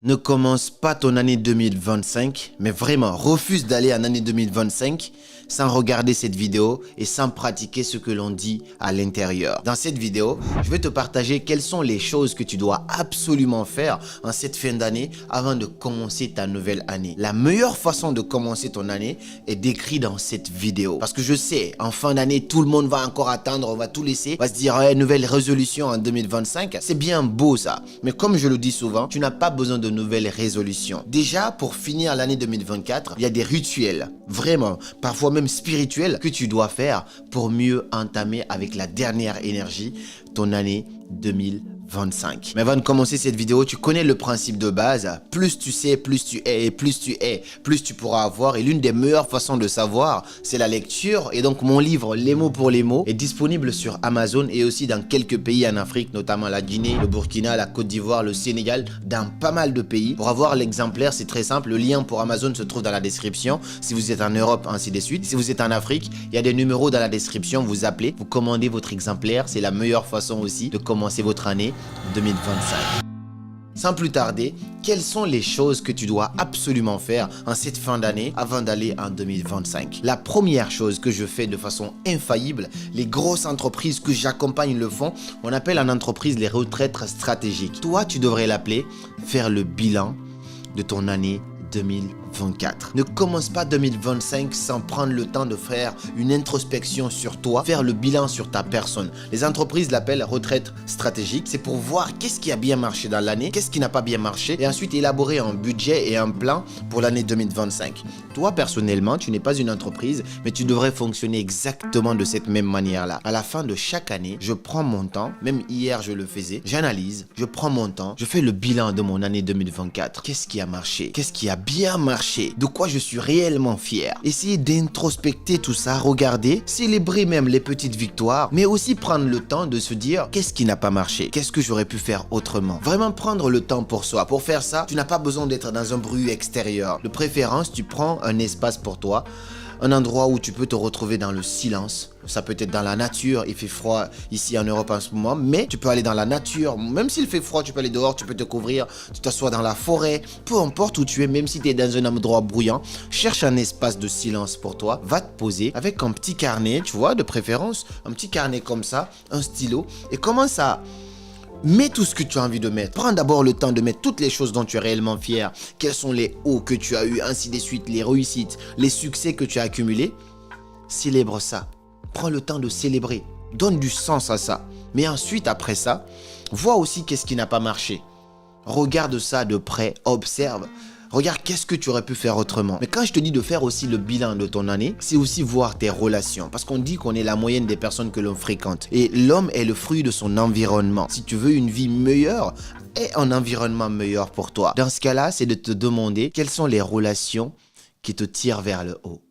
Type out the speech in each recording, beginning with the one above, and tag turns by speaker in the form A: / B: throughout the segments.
A: Ne commence pas ton année 2025, mais vraiment, refuse d'aller en année 2025 sans regarder cette vidéo et sans pratiquer ce que l'on dit à l'intérieur. Dans cette vidéo, je vais te partager quelles sont les choses que tu dois absolument faire en cette fin d'année avant de commencer ta nouvelle année. La meilleure façon de commencer ton année est décrite dans cette vidéo. Parce que je sais, en fin d'année, tout le monde va encore attendre, on va tout laisser, on va se dire, ouais, nouvelle résolution en 2025. C'est bien beau ça, mais comme je le dis souvent, tu n'as pas besoin de nouvelles résolutions. Déjà, pour finir l'année 2024, il y a des rituels, vraiment, parfois même spirituels, que tu dois faire pour mieux entamer avec la dernière énergie ton année 2025. Mais avant de commencer cette vidéo, tu connais le principe de base. Plus tu sais, plus tu es, et plus tu es, plus tu pourras avoir. Et l'une des meilleures façons de savoir, c'est la lecture. Et donc mon livre, Les mots pour les mots, est disponible sur Amazon et aussi dans quelques pays en Afrique, notamment la Guinée, le Burkina, la Côte d'Ivoire, le Sénégal, dans pas mal de pays. Pour avoir l'exemplaire, c'est très simple. Le lien pour Amazon se trouve dans la description. Si vous êtes en Europe, ainsi de suite. Si vous êtes en Afrique, il y a des numéros dans la description. Vous appelez, vous commandez votre exemplaire. C'est la meilleure façon aussi de commencer votre année 2025. Sans plus tarder, quelles sont les choses que tu dois absolument faire en cette fin d'année avant d'aller en 2025? La première chose que je fais de façon infaillible, les grosses entreprises que j'accompagne le font, on appelle en entreprise les retraites stratégiques. Toi, tu devrais l'appeler faire le bilan de ton année 2024. Ne commence pas 2025 sans prendre le temps de faire une introspection sur toi, faire le bilan sur ta personne. Les entreprises l'appellent retraite stratégique. C'est pour voir qu'est-ce qui a bien marché dans l'année, qu'est-ce qui n'a pas bien marché et ensuite élaborer un budget et un plan pour l'année 2025. Toi, personnellement, tu n'es pas une entreprise, mais tu devrais fonctionner exactement de cette même manière-là. À la fin de chaque année, je prends mon temps, même hier je le faisais, j'analyse, je prends mon temps, je fais le bilan de mon année 2024. Qu'est-ce qui a marché? Qu'est-ce qui a bien marché? De quoi je suis réellement fier? Essayez d'introspecter tout ça, regarder, célébrer même les petites victoires, mais aussi prendre le temps de se dire qu'est-ce qui n'a pas marché? Qu'est-ce que j'aurais pu faire autrement? Vraiment prendre le temps pour soi. Pour faire ça, tu n'as pas besoin d'être dans un bruit extérieur. De préférence, tu prends un espace pour toi, un endroit où tu peux te retrouver dans le silence. Ça peut être dans la nature, il fait froid ici en Europe en ce moment, mais tu peux aller dans la nature, même s'il fait froid, tu peux aller dehors, tu peux te couvrir, tu t'assois dans la forêt, peu importe où tu es, même si tu es dans un endroit bruyant, cherche un espace de silence pour toi, va te poser avec un petit carnet, tu vois, de préférence, un petit carnet comme ça, un stylo, et commence à... Mets tout ce que tu as envie de mettre. Prends d'abord le temps de mettre toutes les choses dont tu es réellement fier. Quels sont les hauts que tu as eu, ainsi de suite, les réussites, les succès que tu as accumulés. Célèbre ça. Prends le temps de célébrer. Donne du sens à ça. Mais ensuite, après ça, vois aussi qu'est-ce qui n'a pas marché. Regarde ça de près, observe. Regarde qu'est-ce que tu aurais pu faire autrement. Mais quand je te dis de faire aussi le bilan de ton année, c'est aussi voir tes relations. Parce qu'on dit qu'on est la moyenne des personnes que l'on fréquente. Et l'homme est le fruit de son environnement. Si tu veux une vie meilleure, et un environnement meilleur pour toi. Dans ce cas-là, c'est de te demander quelles sont les relations qui te tirent vers le haut.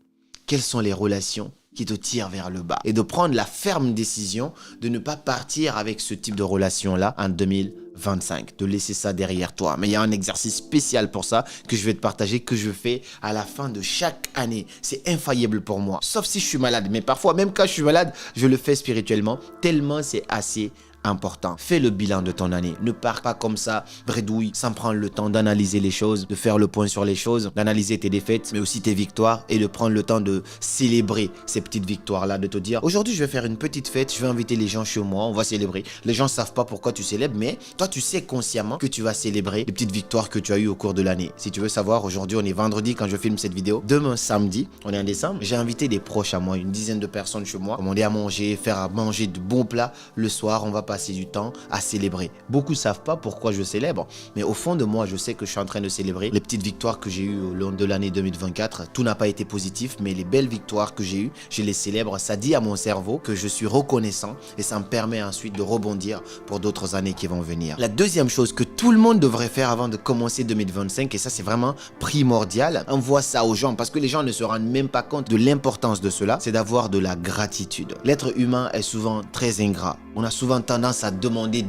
A: Quelles sont les relations qui te tirent vers le bas. Et de prendre la ferme décision de ne pas partir avec ce type de relation-là en 2025. De laisser ça derrière toi. Mais il y a un exercice spécial pour ça que je vais te partager, que je fais à la fin de chaque année. C'est infaillible pour moi. Sauf si je suis malade. Mais parfois, même quand je suis malade, je le fais spirituellement. Tellement c'est assez important. Fais le bilan de ton année. Ne pars pas comme ça, bredouille, sans prendre le temps d'analyser les choses, de faire le point sur les choses, d'analyser tes défaites, mais aussi tes victoires et de prendre le temps de célébrer ces petites victoires-là, de te dire, aujourd'hui, je vais faire une petite fête, je vais inviter les gens chez moi, on va célébrer. Les gens ne savent pas pourquoi tu célèbres, mais toi, tu sais consciemment que tu vas célébrer les petites victoires que tu as eues au cours de l'année. Si tu veux savoir, aujourd'hui, on est vendredi quand je filme cette vidéo. Demain, samedi, on est en décembre, j'ai invité des proches à moi, une dizaine de personnes chez moi, commander à manger, faire à manger de bons plats. Le soir, on va passer du temps à célébrer. Beaucoup ne savent pas pourquoi je célèbre, mais au fond de moi, je sais que je suis en train de célébrer les petites victoires que j'ai eues au long de l'année 2024. Tout n'a pas été positif, mais les belles victoires que j'ai eues, je les célèbre. Ça dit à mon cerveau que je suis reconnaissant et ça me permet ensuite de rebondir pour d'autres années qui vont venir. La deuxième chose que tout le monde devrait faire avant de commencer 2025, et ça c'est vraiment primordial, envoie ça aux gens parce que les gens ne se rendent même pas compte de l'importance de cela, c'est d'avoir de la gratitude. L'être humain est souvent très ingrat. On a souvent tendance tendance à demander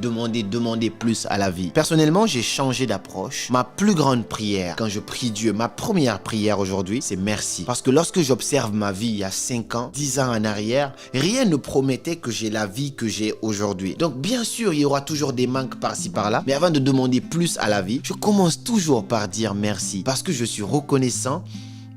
A: plus à la vie. Personnellement, j'ai changé d'approche. Ma plus grande prière, quand je prie Dieu, ma première prière aujourd'hui, c'est merci. Parce que lorsque j'observe ma vie il y a 5 ans, 10 ans en arrière, rien ne promettait que j'ai la vie que j'ai aujourd'hui. Donc bien sûr, il y aura toujours des manques par-ci par-là, mais avant de demander plus à la vie, je commence toujours par dire merci. Parce que je suis reconnaissant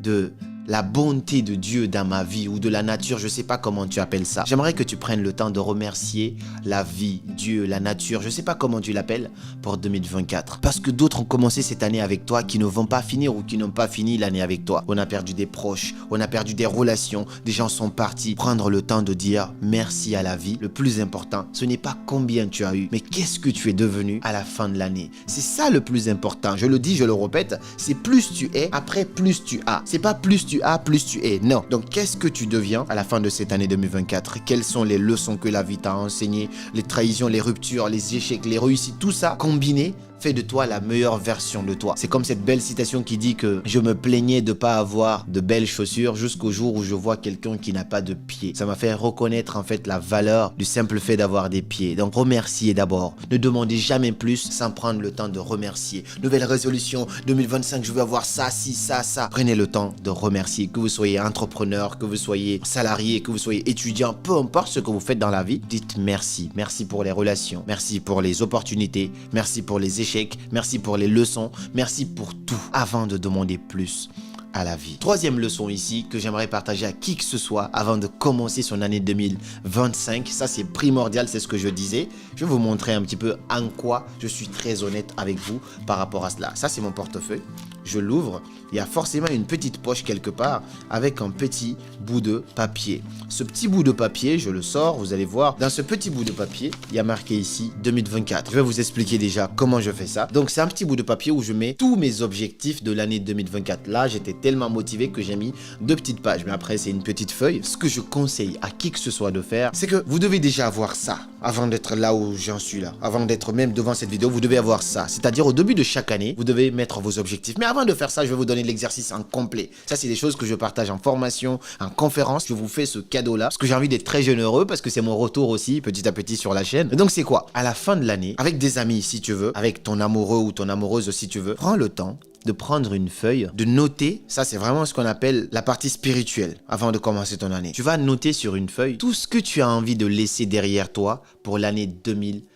A: de la bonté de Dieu dans ma vie ou de la nature, je ne sais pas comment tu appelles ça. J'aimerais que tu prennes le temps de remercier la vie, Dieu, la nature, je ne sais pas comment tu l'appelles, pour 2024. Parce que d'autres ont commencé cette année avec toi qui ne vont pas finir ou qui n'ont pas fini l'année avec toi. On a perdu des proches, on a perdu des relations, des gens sont partis. Prendre le temps de dire merci à la vie. Le plus important, ce n'est pas combien tu as eu, mais qu'est-ce que tu es devenu à la fin de l'année. C'est ça le plus important. Je le dis, je le répète, c'est plus tu es, après plus tu as. C'est pas plus tu as, plus tu es. Non. Donc, qu'est-ce que tu deviens à la fin de cette année 2024? Quelles sont les leçons que la vie t'a enseignées? Les trahisons, les ruptures, les échecs, les réussites, tout ça combiné fait de toi la meilleure version de toi. C'est comme cette belle citation qui dit que je me plaignais de pas avoir de belles chaussures jusqu'au jour où je vois quelqu'un qui n'a pas de pieds. Ça m'a fait reconnaître en fait la valeur du simple fait d'avoir des pieds. Donc remerciez d'abord. Ne demandez jamais plus sans prendre le temps de remercier. Nouvelle résolution 2025, je veux avoir ça, ci, ça, ça. Prenez le temps de remercier. Que vous soyez entrepreneur, que vous soyez salarié, que vous soyez étudiant, peu importe ce que vous faites dans la vie, dites merci. Merci pour les relations, merci pour les opportunités, merci pour les échecs, merci pour les leçons, merci pour tout avant de demander plus à la vie. Troisième leçon ici que j'aimerais partager à qui que ce soit avant de commencer son année 2025. Ça, c'est primordial, c'est ce que je disais. Je vais vous montrer un petit peu en quoi je suis très honnête avec vous par rapport à cela. Ça, c'est mon portefeuille. Je l'ouvre. Il y a forcément une petite poche quelque part avec un petit bout de papier. Ce petit bout de papier, je le sors, vous allez voir. Dans ce petit bout de papier, il y a marqué ici 2024. Je vais vous expliquer déjà comment je fais ça. Donc, c'est un petit bout de papier où je mets tous mes objectifs de l'année 2024. Là, j'étais tellement motivé que j'ai mis 2 petites pages. Mais après, c'est une petite feuille. Ce que je conseille à qui que ce soit de faire, c'est que vous devez déjà avoir ça avant d'être là où j'en suis là. Avant d'être même devant cette vidéo, vous devez avoir ça. C'est-à-dire, au début de chaque année, vous devez mettre vos objectifs. Mais avant de faire ça, je vais vous donner l'exercice en complet. Ça, c'est des choses que je partage en formation, en conférence. Je vous fais ce cadeau-là parce que j'ai envie d'être très généreux, parce que c'est mon retour aussi petit à petit sur la chaîne. Et donc, c'est quoi? À la fin de l'année, avec des amis si tu veux, avec ton amoureux ou ton amoureuse si tu veux, prends le temps de prendre une feuille, de noter, ça c'est vraiment ce qu'on appelle la partie spirituelle avant de commencer ton année. Tu vas noter sur une feuille tout ce que tu as envie de laisser derrière toi pour l'année 2024.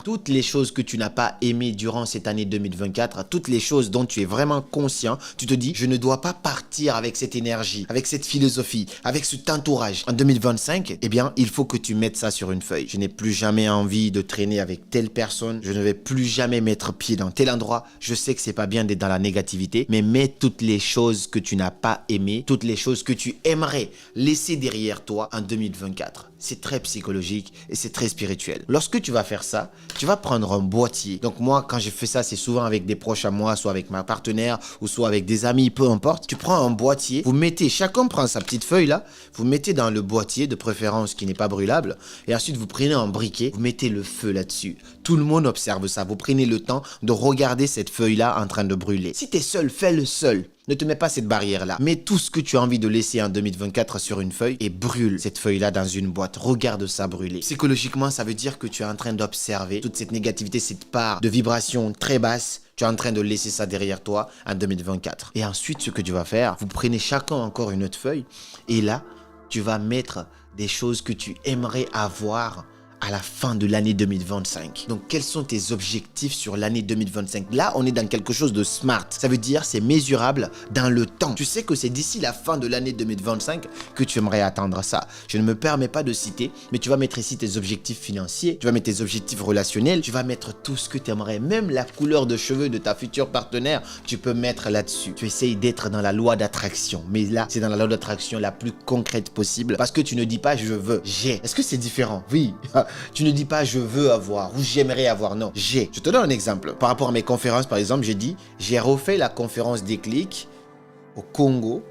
A: Toutes les choses que tu n'as pas aimées durant cette année 2024, toutes les choses dont tu es vraiment conscient, tu te dis, je ne dois pas partir avec cette énergie, avec cette philosophie, avec cet entourage. En 2025, eh bien, il faut que tu mettes ça sur une feuille. Je n'ai plus jamais envie de traîner avec telle personne, je ne vais plus jamais mettre pied dans tel endroit. Je sais que c'est pas bien d'être dans la négativité, mais mets toutes les choses que tu n'as pas aimées, toutes les choses que tu aimerais laisser derrière toi en 2024. C'est très psychologique et c'est très spirituel. Lorsque tu vas faire ça, tu vas prendre un boîtier. Donc moi, quand je fais ça, c'est souvent avec des proches à moi, soit avec ma partenaire ou soit avec des amis, peu importe. Tu prends un boîtier, vous mettez, chacun prend sa petite feuille là, vous mettez dans le boîtier, de préférence qui n'est pas brûlable, et ensuite vous prenez un briquet, vous mettez le feu là-dessus. Tout le monde observe ça. Vous prenez le temps de regarder cette feuille-là en train de brûler. Si tu es seul, fais-le seul. Ne te mets pas cette barrière-là. Mets tout ce que tu as envie de laisser en 2024 sur une feuille et brûle cette feuille-là dans une boîte. Regarde ça brûler. Psychologiquement, ça veut dire que tu es en train d'observer toute cette négativité, cette part de vibration très basse. Tu es en train de laisser ça derrière toi en 2024. Et ensuite, ce que tu vas faire, vous prenez chacun encore une autre feuille et là, tu vas mettre des choses que tu aimerais avoir à la fin de l'année 2025. Donc, quels sont tes objectifs sur l'année 2025? Là, on est dans quelque chose de smart. Ça veut dire c'est mesurable dans le temps. Tu sais que c'est d'ici la fin de l'année 2025 que tu aimerais atteindre ça. Je ne me permets pas de citer, mais tu vas mettre ici tes objectifs financiers, tu vas mettre tes objectifs relationnels, tu vas mettre tout ce que tu aimerais, même la couleur de cheveux de ta future partenaire, tu peux mettre là-dessus. Tu essayes d'être dans la loi d'attraction, mais là, c'est dans la loi d'attraction la plus concrète possible parce que tu ne dis pas je veux, j'ai. Est-ce que c'est différent? Oui. Tu ne dis pas je veux avoir ou j'aimerais avoir, non, j'ai. Je te donne un exemple. Par rapport à mes conférences, par exemple, j'ai dit, j'ai refait la conférence Déclic au Congo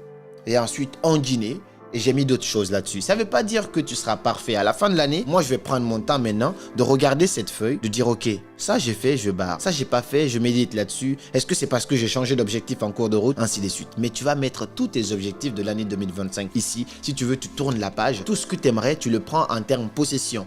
A: et ensuite en Guinée et j'ai mis d'autres choses là-dessus. Ça ne veut pas dire que tu seras parfait. À la fin de l'année, moi, je vais prendre mon temps maintenant de regarder cette feuille, de dire, ok, Ça j'ai fait, je barre. Ça j'ai pas fait, je médite là-dessus. Est-ce que c'est parce que j'ai changé d'objectif en cours de route? Ainsi de suite. Mais tu vas mettre tous tes objectifs de l'année 2025 ici. Si tu veux, tu tournes la page. Tout ce que tu aimerais, tu le prends en termes possession.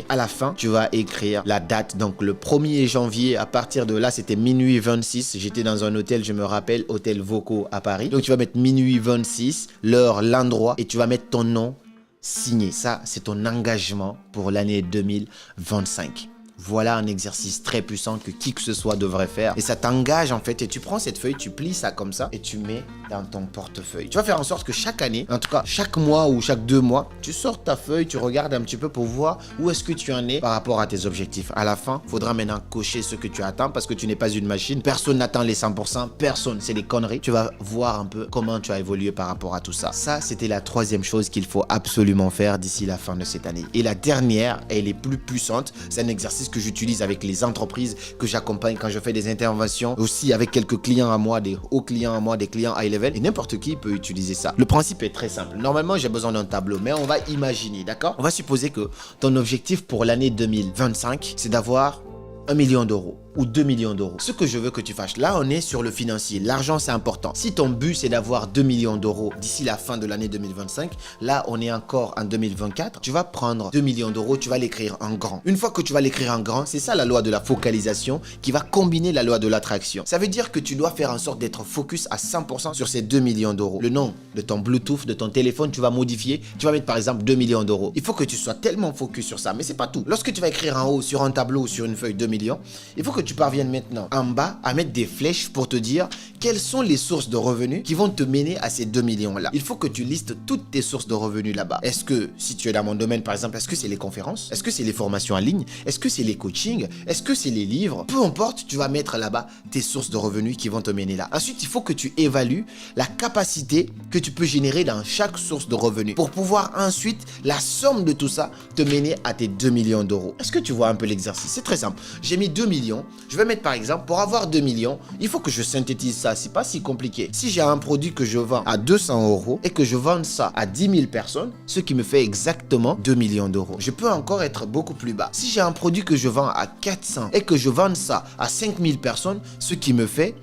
A: À la fin, tu vas écrire la date. Donc le 1er janvier, à partir de là, c'était minuit 26. J'étais dans un hôtel, je me rappelle, hôtel Voco à Paris. Donc tu vas mettre minuit 26, l'heure, l'endroit et tu vas mettre ton nom signé. Ça, c'est ton engagement pour l'année 2025. Voilà un exercice très puissant que qui que ce soit devrait faire. Et ça t'engage en fait. Et tu prends cette feuille, tu plies ça comme ça et tu mets dans ton portefeuille. Tu vas faire en sorte que chaque année, en tout cas chaque mois ou chaque 2 mois, tu sors ta feuille, tu regardes un petit peu pour voir où est-ce que tu en es par rapport à tes objectifs. À la fin, il faudra maintenant cocher ce que tu attends parce que tu n'es pas une machine. Personne n'attend les 100%. Personne, c'est des conneries. Tu vas voir un peu comment tu as évolué par rapport à tout ça. Ça, c'était la 3e chose qu'il faut absolument faire d'ici la fin de cette année. Et la dernière, elle est plus puissante. C'est un exercice que j'utilise avec les entreprises que j'accompagne quand je fais des interventions, aussi avec quelques clients à moi, des hauts clients à moi, des clients high level, et n'importe qui peut utiliser ça. Le principe est très simple. Normalement, j'ai besoin d'un tableau, mais on va imaginer, d'accord? On va supposer que ton objectif pour l'année 2025, c'est d'avoir 1 million d'euros ou 2 millions d'euros. Ce que je veux que tu fasses, là on est sur le financier, l'argent c'est important. Si ton but c'est d'avoir 2 millions d'euros d'ici la fin de l'année 2025, là on est encore en 2024, tu vas prendre 2 millions d'euros, tu vas l'écrire en grand. Une fois que tu vas l'écrire en grand, c'est ça la loi de la focalisation qui va combiner la loi de l'attraction. Ça veut dire que tu dois faire en sorte d'être focus à 100% sur ces 2 millions d'euros. Le nom de ton Bluetooth, de ton téléphone, tu vas modifier, tu vas mettre par exemple 2 millions d'euros. Il faut que tu sois tellement focus sur ça, mais c'est pas tout. Lorsque tu vas écrire en haut sur un tableau ou sur une feuille 2 millions, il faut que tu parviennes maintenant en bas à mettre des flèches pour te dire quelles sont les sources de revenus qui vont te mener à ces 2 millions-là. Il faut que tu listes toutes tes sources de revenus là-bas. Est-ce que, si tu es dans mon domaine par exemple, est-ce que c'est les conférences? Est-ce que c'est les formations en ligne? Est-ce que c'est les coachings? Est-ce que c'est les livres? Peu importe, tu vas mettre là-bas tes sources de revenus qui vont te mener là. Ensuite, il faut que tu évalues la capacité que tu peux générer dans chaque source de revenus pour pouvoir ensuite, la somme de tout ça, te mener à tes 2 millions d'euros. Est-ce que tu vois un peu l'exercice? C'est très simple. J'ai mis 2 millions. Je vais mettre par exemple, pour avoir 2 millions, il faut que je synthétise ça. C'est pas si compliqué. Si j'ai un produit que je vends à 200 euros et que je vends ça à 10 000 personnes, ce qui me fait exactement 2 millions d'euros. Je peux encore être beaucoup plus bas. Si j'ai un produit que je vends à 400 et que je vends ça à 5 000 personnes, ce qui me fait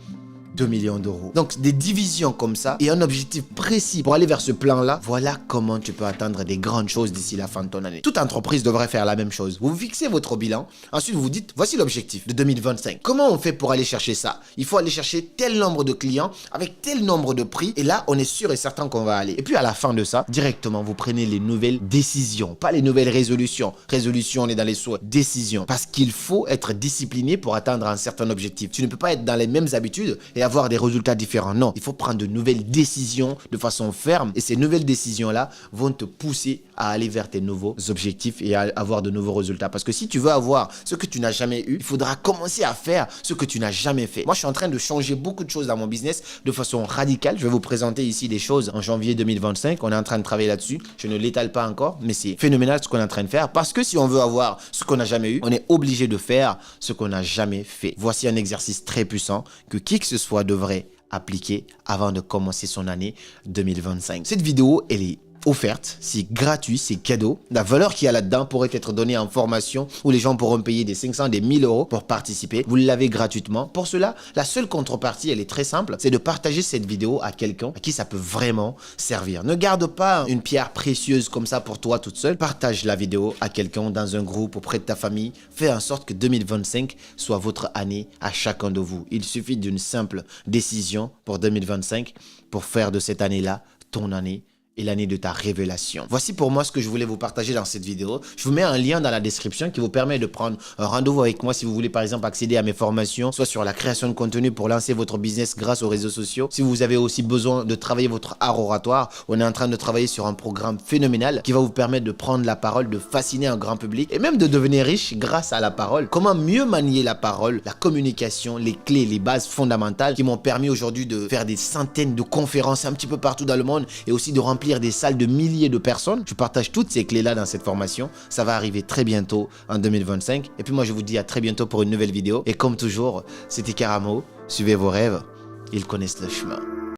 A: 2 millions d'euros. Donc, des divisions comme ça et un objectif précis pour aller vers ce plan-là, voilà comment tu peux atteindre des grandes choses d'ici la fin de ton année. Toute entreprise devrait faire la même chose. Vous fixez votre bilan, ensuite vous vous dites, voici l'objectif de 2025. Comment on fait pour aller chercher ça? Il faut aller chercher tel nombre de clients avec tel nombre de prix et là, on est sûr et certain qu'on va aller. Et puis à la fin de ça, directement, vous prenez les nouvelles décisions, pas les nouvelles résolutions. Résolution, on est dans les souhaits. Décision. Parce qu'il faut être discipliné pour atteindre un certain objectif. Tu ne peux pas être dans les mêmes habitudes et avoir des résultats différents. Non, il faut prendre de nouvelles décisions de façon ferme et ces nouvelles décisions-là vont te pousser à aller vers tes nouveaux objectifs et à avoir de nouveaux résultats. Parce que si tu veux avoir ce que tu n'as jamais eu, il faudra commencer à faire ce que tu n'as jamais fait. Moi, je suis en train de changer beaucoup de choses dans mon business de façon radicale. Je vais vous présenter ici des choses en janvier 2025. On est en train de travailler là-dessus. Je ne l'étale pas encore, mais c'est phénoménal ce qu'on est en train de faire. Parce que si on veut avoir ce qu'on n'a jamais eu, on est obligé de faire ce qu'on n'a jamais fait. Voici un exercice très puissant que qui que ce soit devrait appliquer avant de commencer son année 2025. Cette vidéo, elle est offerte, c'est gratuit, c'est cadeau. La valeur qu'il y a là-dedans pourrait être donnée en formation où les gens pourront payer des 500, des 1000 euros pour participer. Vous l'avez gratuitement. Pour cela, la seule contrepartie, elle est très simple, c'est de partager cette vidéo à quelqu'un à qui ça peut vraiment servir. Ne garde pas une pierre précieuse comme ça pour toi toute seule. Partage la vidéo à quelqu'un dans un groupe auprès de ta famille. Fais en sorte que 2025 soit votre année à chacun de vous. Il suffit d'une simple décision pour 2025 pour faire de cette année-là ton année et l'année de ta révélation. Voici pour moi ce que je voulais vous partager dans cette vidéo. Je vous mets un lien dans la description qui vous permet de prendre un rendez-vous avec moi si vous voulez par exemple accéder à mes formations, soit sur la création de contenu pour lancer votre business grâce aux réseaux sociaux. Si vous avez aussi besoin de travailler votre art oratoire, on est en train de travailler sur un programme phénoménal qui va vous permettre de prendre la parole, de fasciner un grand public et même de devenir riche grâce à la parole. Comment mieux manier la parole, la communication, les clés, les bases fondamentales qui m'ont permis aujourd'hui de faire des centaines de conférences un petit peu partout dans le monde et aussi de remplir des salles de milliers de personnes. Je partage toutes ces clés-là dans cette formation. Ça va arriver très bientôt en 2025. Et puis moi, je vous dis à très bientôt pour une nouvelle vidéo. Et comme toujours, c'était Karamo. Suivez vos rêves. Ils connaissent le chemin.